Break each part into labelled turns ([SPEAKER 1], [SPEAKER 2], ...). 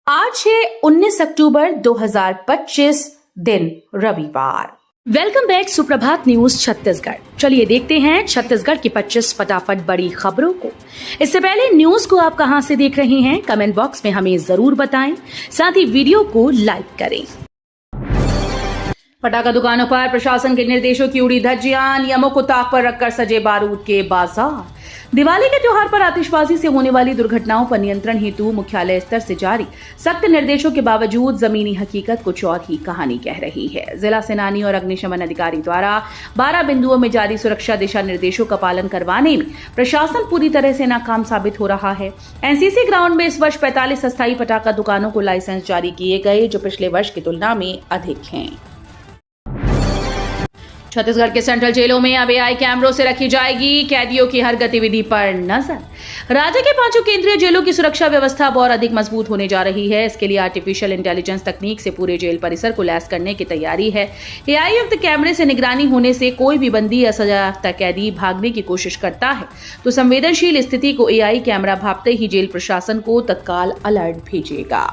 [SPEAKER 1] आज है 19 अक्टूबर 2025 दिन रविवार। वेलकम बैक सुप्रभात न्यूज छत्तीसगढ़। चलिए देखते हैं छत्तीसगढ़ की 25 फटाफट बड़ी खबरों को। इससे पहले न्यूज को आप कहां से देख रहे हैं कमेंट बॉक्स में हमें जरूर बताएं, साथ ही वीडियो को लाइक करें। पटाखा दुकानों पर प्रशासन के निर्देशों की उड़ी धज्जियां, नियमों को ताक पर रखकर सजे बारूद के बाजार। दिवाली के त्योहार पर आतिशबाजी से होने वाली दुर्घटनाओं पर नियंत्रण हेतु मुख्यालय स्तर से जारी सख्त निर्देशों के बावजूद जमीनी हकीकत कुछ और ही कहानी कह रही है। जिला सेनानी और अग्निशमन अधिकारी द्वारा 12 बिंदुओं में जारी सुरक्षा दिशा निर्देशों का पालन करवाने में प्रशासन पूरी तरह से नाकाम साबित हो रहा है। एनसीसी ग्राउंड में इस वर्ष 45 अस्थायी पटाखा दुकानों को लाइसेंस जारी किए गए, जो पिछले वर्ष की तुलना में अधिक हैं। छत्तीसगढ़ के सेंट्रल जेलों में अब एआई कैमरों से रखी जाएगी कैदियों की हर गतिविधि पर नजर। राज्य के 5 केंद्रीय जेलों की सुरक्षा व्यवस्था अब और अधिक मजबूत होने जा रही है। इसके लिए आर्टिफिशियल इंटेलिजेंस तकनीक से पूरे जेल परिसर को लैस करने की तैयारी है। एआई युक्त कैमरे से निगरानी होने से कोई भी बंदी या सजायाफ्ता कैदी भागने की कोशिश करता है तो संवेदनशील स्थिति को एआई कैमरा भांपते ही जेल प्रशासन को तत्काल अलर्ट भेजेगा।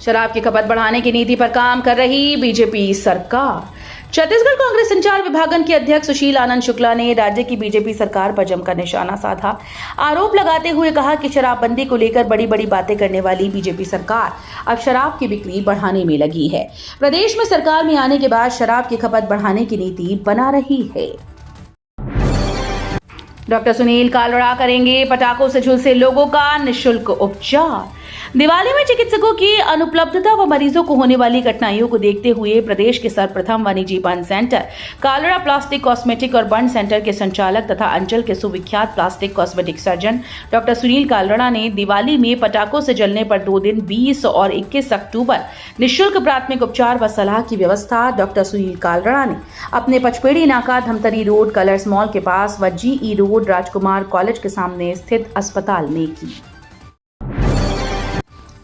[SPEAKER 1] शराब की खपत बढ़ाने की नीति पर काम कर रही बीजेपी सरकार। छत्तीसगढ़ कांग्रेस संचार विभागन के अध्यक्ष सुशील आनंद शुक्ला ने राज्य की बीजेपी सरकार पर जमकर निशाना साधा। आरोप लगाते हुए कहा कि शराबबंदी को लेकर बड़ी बड़ी बातें करने वाली बीजेपी सरकार अब शराब की बिक्री बढ़ाने में लगी है। प्रदेश में सरकार में आने के बाद शराब की खपत बढ़ाने की नीति बना रही है। डॉक्टर सुनील कालड़ा करेंगे पटाखों से झुलसे लोगों का निःशुल्क उपचार। दिवाली में चिकित्सकों की अनुपलब्धता व मरीजों को होने वाली कठिनाइयों को देखते हुए प्रदेश के सर्वप्रथम वनिजी burn centre Kalra plastic cosmetic और बर्न सेंटर के संचालक तथा अंचल के सुविख्यात plastic cosmetic surgeon doctor Sunil Kalra ने दिवाली में पटाखों से जलने पर 2 दिन 20 और 21 अक्टूबर निःशुल्क प्राथमिक उपचार व सलाह की व्यवस्था डॉक्टर सुनील कालड़ा ने अपने पचपेड़ी नाका धमतरी रोड कलर्स मॉल के पास व जीई रोड राजकुमार कॉलेज के सामने स्थित अस्पताल में की।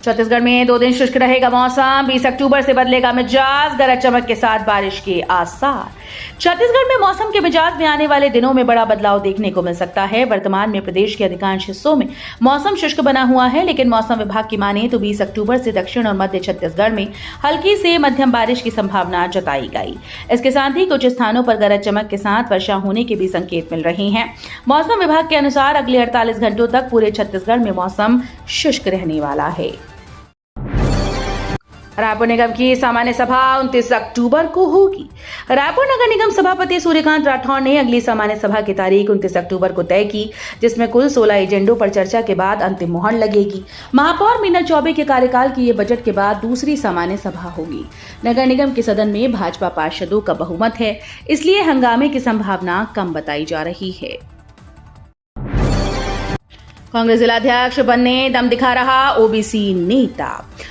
[SPEAKER 1] छत्तीसगढ़ में 2 दिन शुष्क रहेगा मौसम, 20 अक्टूबर से बदलेगा मिजाज, गरज चमक के साथ बारिश के आसार। छत्तीसगढ़ में मौसम के मिजाज में आने वाले दिनों में बड़ा बदलाव देखने को मिल सकता है। वर्तमान में प्रदेश के अधिकांश हिस्सों में मौसम शुष्क बना हुआ है, लेकिन मौसम विभाग की माने तो 20 अक्टूबर से दक्षिण और मध्य छत्तीसगढ़ में हल्की से मध्यम बारिश की संभावना जताई गई। इसके साथ ही कुछ स्थानों पर गरज चमक के साथ वर्षा होने के भी संकेत मिल रहे हैं। मौसम विभाग के अनुसार अगले 48 घंटों तक पूरे छत्तीसगढ़ में मौसम शुष्क रहने वाला है। रायपुर निगम की सामान्य सभा 29 अक्टूबर को होगी। रायपुर नगर निगम सभापति सूर्यकांत राठौर ने अगली सामान्य सभा की तारीख 29 अक्टूबर को तय की, जिसमें कुल 16 एजेंडों पर चर्चा के बाद अंतिम मुहर लगेगी। महापौर मीनल चौबे के कार्यकाल की ये बजट के बाद दूसरी सामान्य सभा होगी। नगर निगम के सदन में भाजपा पार्षदों का बहुमत है, इसलिए हंगामे की संभावना कम बताई जा रही है। कांग्रेस जिलाध्यक्ष बनने दम दिखा रहा ओबीसी नेता।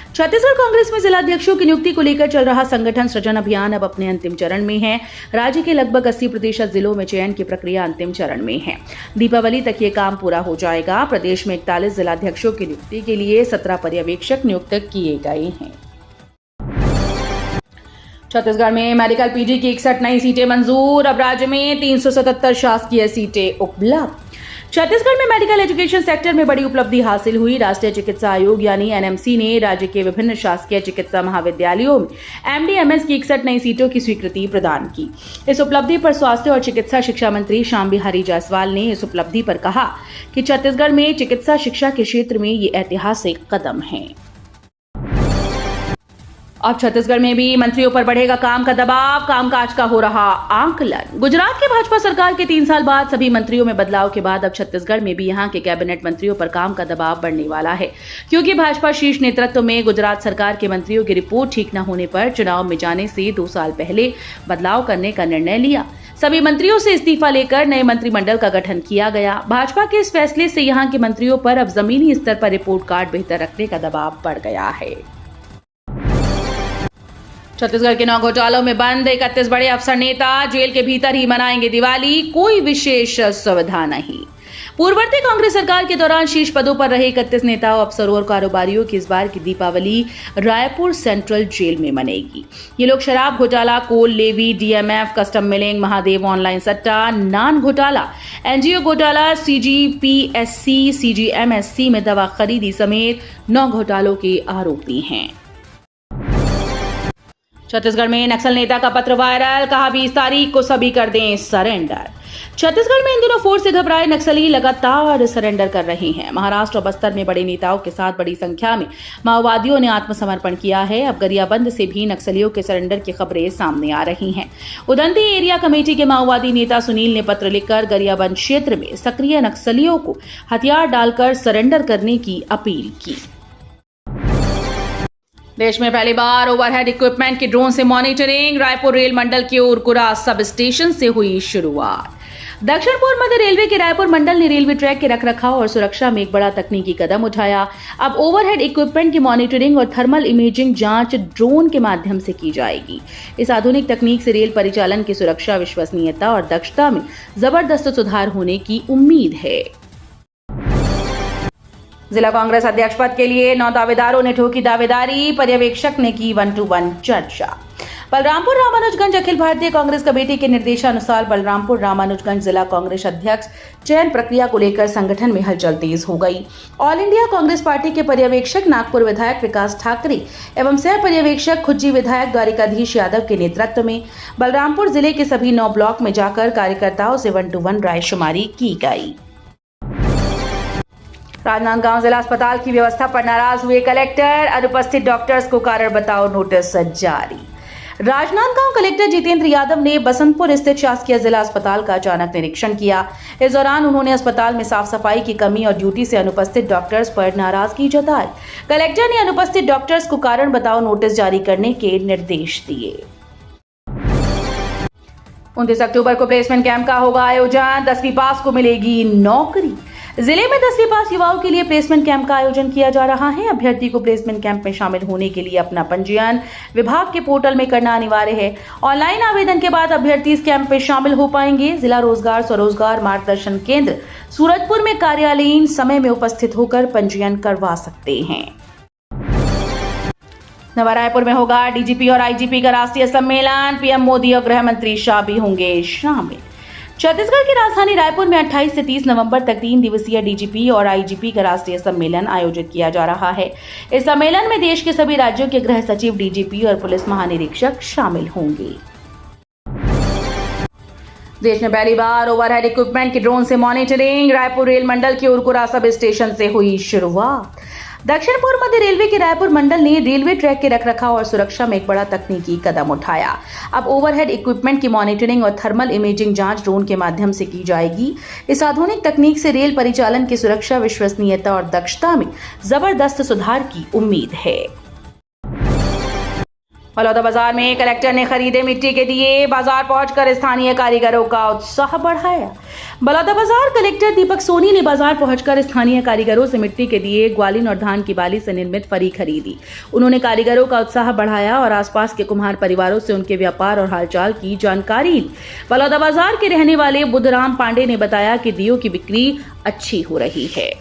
[SPEAKER 1] छत्तीसगढ़ कांग्रेस में जिलाध्यक्षों की नियुक्ति को लेकर चल रहा संगठन सृजन अभियान अब अपने अंतिम चरण में है। राज्य के लगभग 80% जिलों में चयन की प्रक्रिया अंतिम चरण में है। दीपावली तक ये काम पूरा हो जाएगा। प्रदेश में 41 जिलाध्यक्षों की नियुक्ति के लिए 17 पर्यवेक्षक नियुक्त किए गए हैं। छत्तीसगढ़ में मेडिकल पीजी की 61 नई सीटें मंजूर। अब राज्य में 377 शासकीय सीटें उपलब्ध। छत्तीसगढ़ में मेडिकल एजुकेशन सेक्टर में बड़ी उपलब्धि हासिल हुई। राष्ट्रीय चिकित्सा आयोग यानी एनएमसी ने राज्य के विभिन्न शासकीय चिकित्सा महाविद्यालयों में एमडीएमएस की 61 नई सीटों की स्वीकृति प्रदान की। इस उपलब्धि पर स्वास्थ्य और चिकित्सा शिक्षा मंत्री श्याम बिहारी जायसवाल ने इस उपलब्धि पर कहा कि छत्तीसगढ़ में चिकित्सा शिक्षा के क्षेत्र में ये ऐतिहासिक कदम है। अब छत्तीसगढ़ में भी मंत्रियों पर बढ़ेगा काम का दबाव, कामकाज का हो रहा आंकलन। गुजरात की भाजपा सरकार के 3 साल बाद सभी मंत्रियों में बदलाव के बाद अब छत्तीसगढ़ में भी यहां के कैबिनेट मंत्रियों पर काम का दबाव बढ़ने वाला है, क्योंकि भाजपा शीर्ष नेतृत्व में गुजरात सरकार के मंत्रियों की रिपोर्ट ठीक न होने पर चुनाव में जाने से 2 साल पहले बदलाव करने का निर्णय लिया। सभी मंत्रियों से इस्तीफा लेकर नए मंत्रिमंडल का गठन किया गया। भाजपा के इस फैसले से यहां के मंत्रियों पर अब जमीनी स्तर पर रिपोर्ट कार्ड बेहतर रखने का दबाव बढ़ गया है। छत्तीसगढ़ के 9 घोटालों में बंद 31 बड़े अफसर नेता जेल के भीतर ही मनाएंगे दिवाली, कोई विशेष सुविधा नहीं। पूर्ववर्ती कांग्रेस सरकार के दौरान शीर्ष पदों पर रहे 31 नेताओं, अफसरों और कारोबारियों की इस बार की दीपावली रायपुर सेंट्रल जेल में मनेगी। ये लोग शराब घोटाला, coal levy, DMF, custom milling, Mahadev online सट्टा, नान घोटाला, एनजीओ घोटाला, सीजीपीएससी, सीजीएमएससी में दवा खरीदी समेत 9 घोटालों के आरोपी हैं। छत्तीसगढ़ में नक्सल नेता का पत्र वायरल, कहा 20 तारीख को सभी कर दें सरेंडर। छत्तीसगढ़ में इन दिनों फोर्स से घबराए नक्सली लगातार सरेंडर कर रहे हैं। महाराष्ट्र और बस्तर में बड़े नेताओं के साथ बड़ी संख्या में माओवादियों ने आत्मसमर्पण किया है। अब गरियाबंद से भी नक्सलियों के सरेंडर की खबरें सामने आ रही हैं। उदंती एरिया कमेटी के माओवादी नेता सुनील ने पत्र लिखकर गरियाबंद क्षेत्र में सक्रिय नक्सलियों को हथियार डालकर सरेंडर करने की अपील की। देश में पहली बार ओवरहेड इक्विपमेंट की ड्रोन से मॉनिटरिंग, रायपुर रेल मंडल के उरकुरा सब स्टेशन से हुई शुरुआत। दक्षिण पूर्व मध्य रेलवे के रायपुर मंडल ने रेलवे ट्रैक के रखरखाव और सुरक्षा में एक बड़ा तकनीकी कदम उठाया। अब ओवरहेड इक्विपमेंट की मॉनिटरिंग और थर्मल इमेजिंग जांच ड्रोन के माध्यम से की जाएगी। इस आधुनिक तकनीक से रेल परिचालन की सुरक्षा, विश्वसनीयता और दक्षता में जबरदस्त सुधार होने की उम्मीद है। जिला कांग्रेस अध्यक्ष पद के लिए 9 दावेदारों ने ठोकी दावेदारी, पर्यवेक्षक ने की 1-to-1 चर्चा। बलरामपुर रामानुजगंज अखिल भारतीय कांग्रेस कमेटी के निर्देशानुसार बलरामपुर रामानुजगंज जिला कांग्रेस अध्यक्ष चयन प्रक्रिया को लेकर संगठन में हलचल तेज हो गई। ऑल इंडिया कांग्रेस पार्टी के पर्यवेक्षक नागपुर विधायक विकास ठाकरे एवं सह पर्यवेक्षक खुज्जी विधायक द्वारिकाधीश यादव के नेतृत्व में बलरामपुर जिले के सभी 9 ब्लॉक में जाकर कार्यकर्ताओं से 1-to-1 रायशुमारी की गई। राजनांदगांव जिला अस्पताल की व्यवस्था पर नाराज हुए कलेक्टर, अनुपस्थित डॉक्टर्स को कारण बताओ नोटिस जारी। राजनांदगांव कलेक्टर जितेंद्र यादव ने बसंतपुर स्थित शासकीय जिला अस्पताल का अचानक निरीक्षण किया। इस दौरान उन्होंने अस्पताल में साफ सफाई की कमी और ड्यूटी से अनुपस्थित डॉक्टर्स पर नाराजगी जताई। कलेक्टर ने अनुपस्थित डॉक्टर्स को कारण बताओ नोटिस जारी करने के निर्देश दिए। 29 अक्टूबर को प्लेसमेंट कैंप का होगा आयोजन, 10वीं पास को मिलेगी नौकरी। जिले में 10वीं पास युवाओं के लिए प्लेसमेंट कैंप का आयोजन किया जा रहा है। अभ्यर्थी को प्लेसमेंट कैंप में शामिल होने के लिए अपना पंजीयन विभाग के पोर्टल में करना अनिवार्य है। ऑनलाइन आवेदन के बाद अभ्यर्थी इस कैंप में शामिल हो पाएंगे। जिला रोजगार स्वरोजगार मार्गदर्शन केंद्र सूरजपुर में कार्यालयीन समय में उपस्थित होकर पंजीयन करवा सकते हैं। नवा रायपुर में होगा डीजीपी और आईजीपी का राष्ट्रीय सम्मेलन, पीएम मोदी और गृह मंत्री शाह भी होंगे शामिल। छत्तीसगढ़ की राजधानी रायपुर में 28 से 30 नवंबर तक 3 दिवसीय डीजीपी और आईजीपी का राष्ट्रीय सम्मेलन आयोजित किया जा रहा है। इस सम्मेलन में देश के सभी राज्यों के गृह सचिव, डीजीपी और पुलिस महानिरीक्षक शामिल होंगे। देश में पहली बार ओवरहेड इक्विपमेंट की ड्रोन से मॉनिटरिंग, रायपुर रेल मंडल के उरकुरा सब स्टेशन से हुई शुरुआत। दक्षिण पूर्व मध्य रेलवे के रायपुर मंडल ने रेलवे ट्रैक के रखरखाव और सुरक्षा में एक बड़ा तकनीकी कदम उठाया। अब ओवरहेड इक्विपमेंट की मॉनिटरिंग और थर्मल इमेजिंग जांच ड्रोन के माध्यम से की जाएगी। इस आधुनिक तकनीक से रेल परिचालन की सुरक्षा, विश्वसनीयता और दक्षता में जबरदस्त सुधार की उम्मीद है। बलौदाबाजार में कलेक्टर ने खरीदे मिट्टी के दिए, बाजार पहुंचकर स्थानीय कारीगरों का उत्साह बढ़ाया। बलौदाबाजार कलेक्टर दीपक सोनी ने बाजार पहुंचकर स्थानीय कारीगरों से मिट्टी के दिए, ग्वालिन और धान की बाली से निर्मित फरी खरीदी। उन्होंने कारीगरों का उत्साह बढ़ाया और आसपास के कुम्हार परिवारों से उनके व्यापार और हालचाल की जानकारी ली। बलौदाबाजार के रहने वाले बुद्धराम पांडे ने बताया कि दियों की बिक्री अच्छी हो रही है।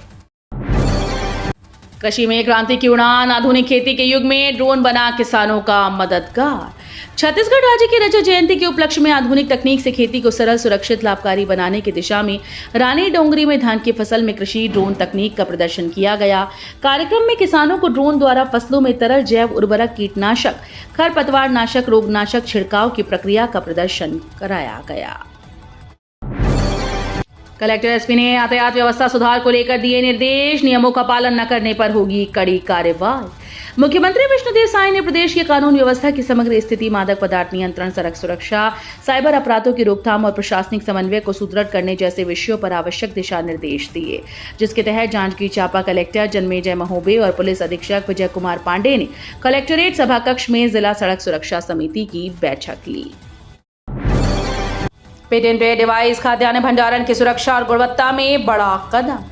[SPEAKER 1] कृषि में क्रांति की उड़ान, आधुनिक खेती के युग में ड्रोन बना किसानों का मददगार। छत्तीसगढ़ राज्य की रजत जयंती के उपलक्ष्य में आधुनिक तकनीक से खेती को सरल, सुरक्षित, लाभकारी बनाने की दिशा में रानी डोंगरी में धान की फसल में कृषि ड्रोन तकनीक का प्रदर्शन किया गया। कार्यक्रम में किसानों को ड्रोन द्वारा फसलों में तरल जैव उर्वरक, कीटनाशक, खरपतवार नाशक, रोगनाशक छिड़काव की प्रक्रिया का प्रदर्शन कराया गया। कलेक्टर एसपी ने यातायात व्यवस्था सुधार को लेकर दिए निर्देश, नियमों का पालन न करने पर होगी कड़ी कार्रवाई। मुख्यमंत्री विष्णुदेव साय ने प्रदेश की कानून व्यवस्था की समग्र स्थिति, मादक पदार्थ नियंत्रण, सड़क सुरक्षा, साइबर अपराधों की रोकथाम और प्रशासनिक समन्वय को सुदृढ़ करने जैसे विषयों पर आवश्यक दिशा निर्देश दिए, जिसके तहत जांजगीर चांपा कलेक्टर जन्मेजय महोबे और पुलिस अधीक्षक विजय कुमार पांडे ने कलेक्ट्रेट सभाकक्ष में जिला सड़क सुरक्षा समिति की बैठक ली। पेटेंटेड डिवाइस खाद्यान्न भंडारण की सुरक्षा और गुणवत्ता में बड़ा कदम।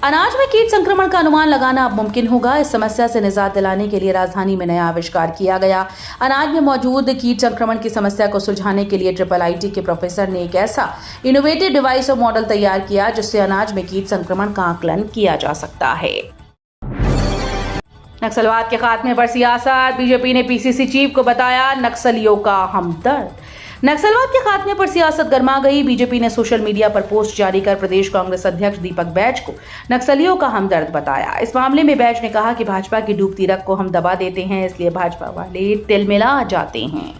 [SPEAKER 1] अनाज में कीट संक्रमण का अनुमान लगाना अब मुमकिन होगा। इस समस्या से निजात दिलाने के लिए राजधानी में नया आविष्कार किया गया। अनाज में मौजूद कीट संक्रमण की समस्या को सुलझाने के लिए IIIT के प्रोफेसर ने एक ऐसा इनोवेटिव डिवाइस और मॉडल तैयार किया जिससे अनाज में कीट संक्रमण का आकलन किया जा सकता है। नक्सलवाद के खात्मे पर सियासत, बीजेपी ने PCC चीफ को बताया नक्सलियों का हमदर्द। नक्सलवाद के खात्मे पर सियासत गर्मा गई। बीजेपी ने सोशल मीडिया पर पोस्ट जारी कर प्रदेश कांग्रेस अध्यक्ष दीपक बैज को नक्सलियों का हमदर्द बताया। इस मामले में बैज ने कहा कि भाजपा की डूबती रग को हम दबा देते हैं, इसलिए भाजपा वाले तिलमिला जाते हैं।